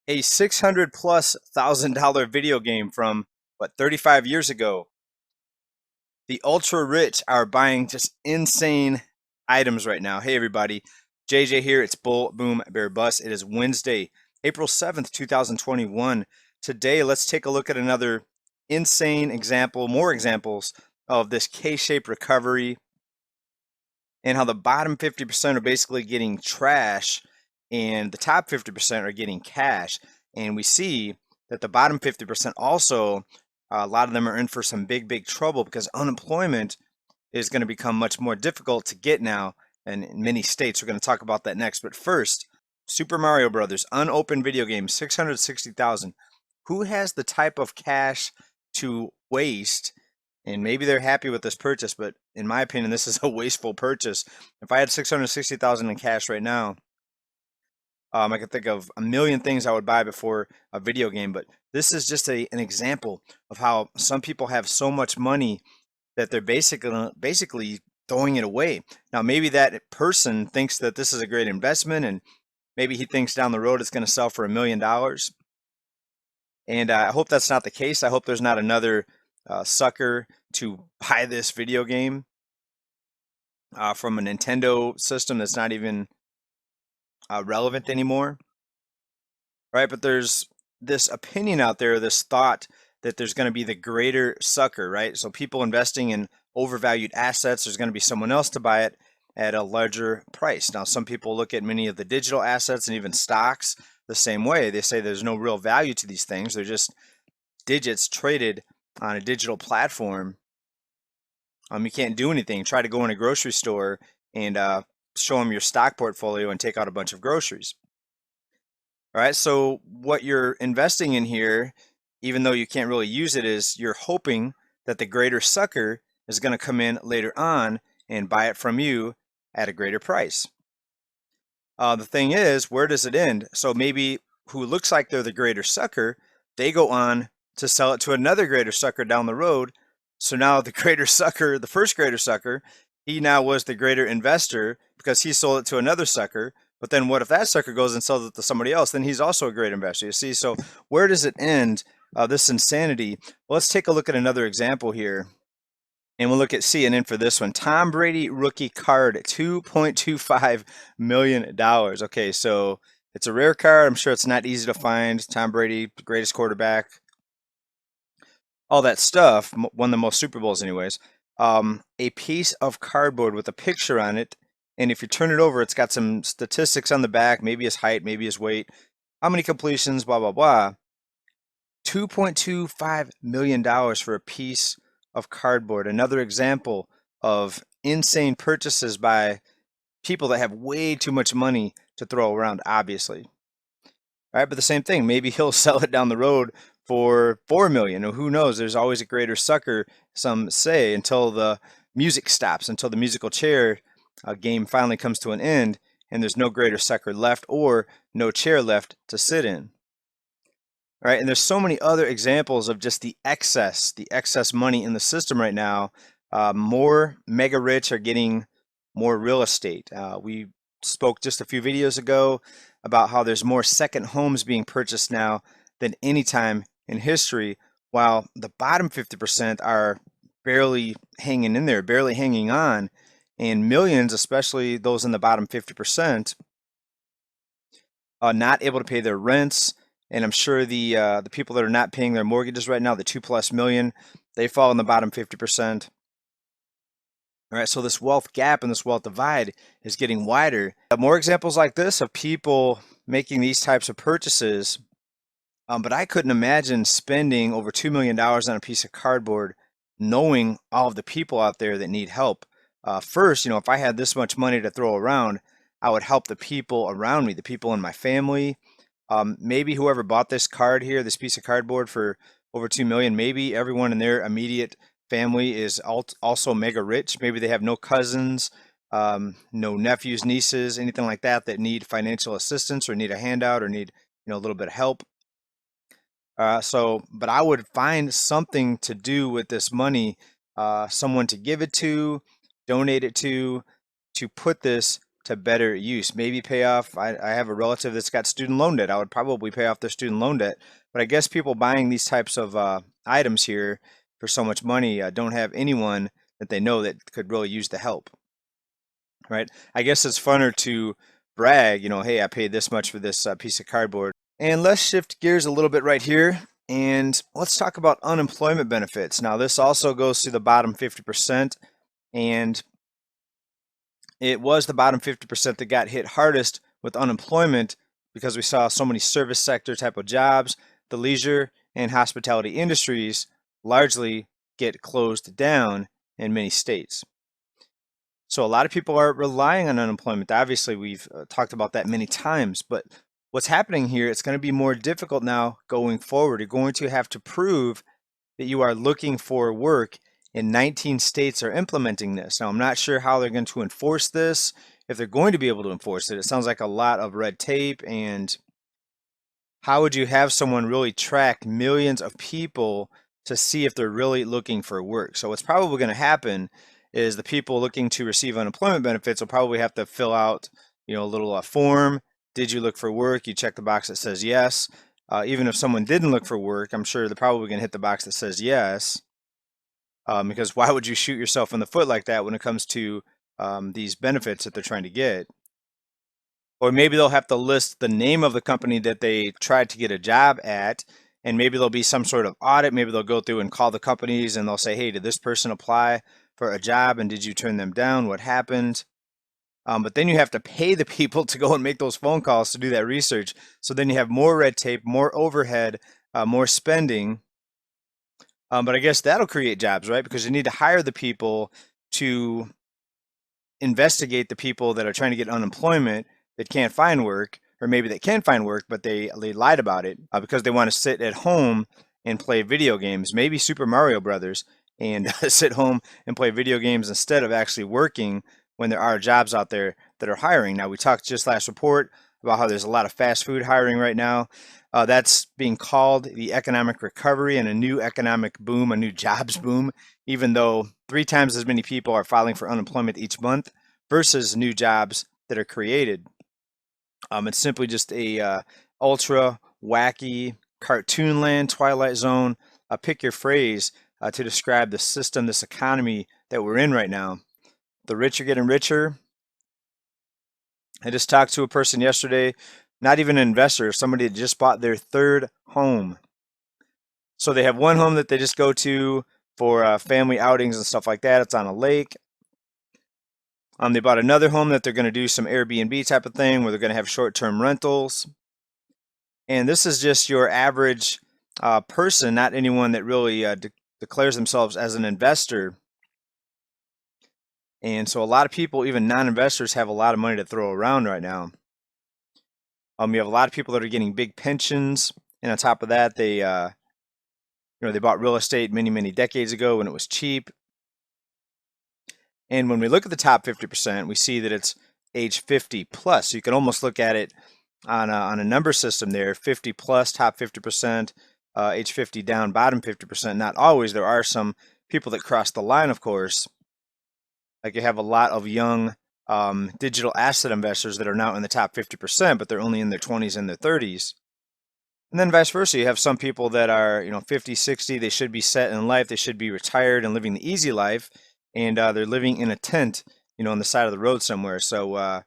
A 600 plus $1,000 video game from what, 35 years ago. The ultra rich are buying just insane items right now. Hey everybody, JJ here. It's Bull Boom Bear Bust. It is Wednesday, April 7th, 2021. Today, let's take a look at another insane example, more examples of this K-shaped recovery and how the bottom 50% are basically getting trash and the top 50% are getting cash. And we see that the bottom 50% also, a lot of them are in for some big trouble because unemployment is going to become much more difficult to get now in many states. We're going to talk about that next. But first, Super Mario Brothers, unopened video game, 660,000. Who has the type of cash to waste? And maybe they're happy with this purchase, but in my opinion, this is a wasteful purchase. If I had 660,000 in cash right now, I could think of a million things I would buy before a video game, but this is just an example of how some people have so much money that they're basically throwing it away. Now, maybe that person thinks that this is a great investment, and maybe he thinks down the road it's going to sell for $1 million. And I hope that's not the case. I hope there's not another sucker to buy this video game from a Nintendo system that's not even relevant anymore, right? But there's this opinion out there, this thought that there's going to be the greater sucker, right? So people investing in overvalued assets, there's going to be someone else to buy it at a larger price. Now, some people look at many of the digital assets and even stocks the same way. They say there's no real value to these things. They're just digits traded on a digital platform. You can't do anything. Try to go in a grocery store and show them your stock portfolio and take out a bunch of groceries. All right, so what you're investing in here, even though you can't really use it, is you're hoping that the greater sucker is going to come in later on and buy it from you at a greater price. The thing is, where does it end? So maybe who looks like they're the greater sucker, they go on to sell it to another greater sucker down the road. So now the greater sucker, the first greater sucker, he now was the greater investor because he sold it to another sucker. But then what if that sucker goes and sells it to somebody else? Then he's also a great investor. You see, so where does it end, this insanity? Well, let's take a look at another example here. And we'll look at CNN for this one. Tom Brady rookie card, $2.25 million. Okay, so it's a rare card. I'm sure it's not easy to find. Tom Brady, greatest quarterback, all that stuff, won the most Super Bowls anyways. A piece of cardboard with a picture on it, and if you turn it over, it's got some statistics on the back, maybe his height, maybe his weight, how many completions, blah, blah, blah. $2.25 million for a piece of cardboard. Another example of insane purchases by people that have way too much money to throw around, obviously. All right, but the same thing, maybe he'll sell it down the road for 4 million, or who knows, there's always a greater sucker, some say, until the music stops, until the musical chair game finally comes to an end and there's no greater sucker left or no chair left to sit in. All right, and there's so many other examples of just the excess money in the system right now. More mega rich are getting more real estate. We spoke just a few videos ago about how there's more second homes being purchased now than any time in history, while the bottom 50% are barely hanging in there, barely hanging on, and millions, especially those in the bottom 50%, not able to pay their rents. And I'm sure the people that are not paying their mortgages right now, the 2+ million, they fall in the bottom 50%. All right, so this wealth gap and this wealth divide is getting wider. More examples like this of people making these types of purchases, but I couldn't imagine spending over $2 million on a piece of cardboard, knowing all of the people out there that need help. First, if I had this much money to throw around, I would help the people around me, the people in my family. Maybe whoever bought this card here, this piece of cardboard for over 2 million, maybe everyone in their immediate family is also mega rich. Maybe they have no cousins, no nephews, nieces, anything like that that need financial assistance or need a handout or need a little bit of help. But I would find something to do with this money, someone to give it to, donate it to put this to better use. Maybe pay off, I have a relative that's got student loan debt. I would probably pay off their student loan debt. But I guess people buying these types of items here for so much money don't have anyone that they know that could really use the help, right? I guess it's funner to brag, hey, I paid this much for this piece of cardboard. And let's shift gears a little bit right here. And let's talk about unemployment benefits. Now, this also goes to the bottom 50%. And it was the bottom 50% that got hit hardest with unemployment because we saw so many service sector type of jobs. The leisure and hospitality industries largely get closed down in many states. So a lot of people are relying on unemployment. Obviously, we've talked about that many times, but what's happening here, it's going to be more difficult now going forward. You're going to have to prove that you are looking for work, and 19 states are implementing this. Now, I'm not sure how they're going to enforce this, if they're going to be able to enforce it. It sounds like a lot of red tape, and how would you have someone really track millions of people to see if they're really looking for work? So what's probably going to happen is the people looking to receive unemployment benefits will probably have to fill out, a little form. Did you look for work? You check the box that says yes. Even if someone didn't look for work, I'm sure they're probably going to hit the box that says yes. Because why would you shoot yourself in the foot like that when it comes to these benefits that they're trying to get? Or maybe they'll have to list the name of the company that they tried to get a job at, and maybe there'll be some sort of audit. Maybe they'll go through and call the companies and they'll say, hey, did this person apply for a job and did you turn them down? What happened? But then you have to pay the people to go and make those phone calls to do that research. So then you have more red tape, more overhead, more spending. But I guess that'll create jobs, right? Because you need to hire the people to investigate the people that are trying to get unemployment that can't find work, or maybe they can find work, but they lied about it because they want to sit at home and play video games, maybe Super Mario Brothers, and sit home and play video games instead of actually working when there are jobs out there that are hiring. Now, we talked just last report about how there's a lot of fast food hiring right now. That's being called the economic recovery and a new economic boom, a new jobs boom, even though 3 times as many people are filing for unemployment each month versus new jobs that are created. It's simply just a ultra wacky cartoon land, Twilight Zone, pick your phrase to describe the system, this economy that we're in right now. The rich are getting richer. I just talked to a person yesterday, not even an investor, somebody that just bought their 3rd home. So they have one home that they just go to for family outings and stuff like that. It's on a lake. They bought another home that they're going to do some Airbnb type of thing where they're going to have short-term rentals. And this is just your average person, not anyone that really declares themselves as an investor. And so a lot of people, even non-investors, have a lot of money to throw around right now. You have a lot of people that are getting big pensions, and on top of that, they they bought real estate many, many decades ago when it was cheap. And when we look at the top 50%, we see that it's age 50 plus. So you can almost look at it on a number system there, 50 plus, top 50%, age 50 down, bottom 50%. Not always. There are some people that cross the line, of course. Like you have a lot of young digital asset investors that are now in the top 50%, but they're only in their 20s and their 30s. And then vice versa, you have some people that are 50, 60, they should be set in life, they should be retired and living the easy life, and they're living in a tent, on the side of the road somewhere. So,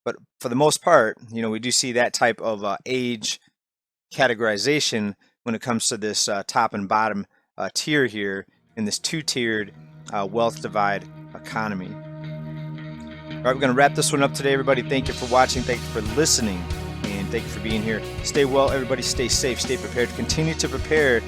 but for the most part, we do see that type of age categorization when it comes to this top and bottom tier here in this 2-tiered wealth divide economy. All right, we're going to wrap this one up today, everybody. Thank you for watching. Thank you for listening. And thank you for being here. Stay well, everybody. Stay safe. Stay prepared. Continue to prepare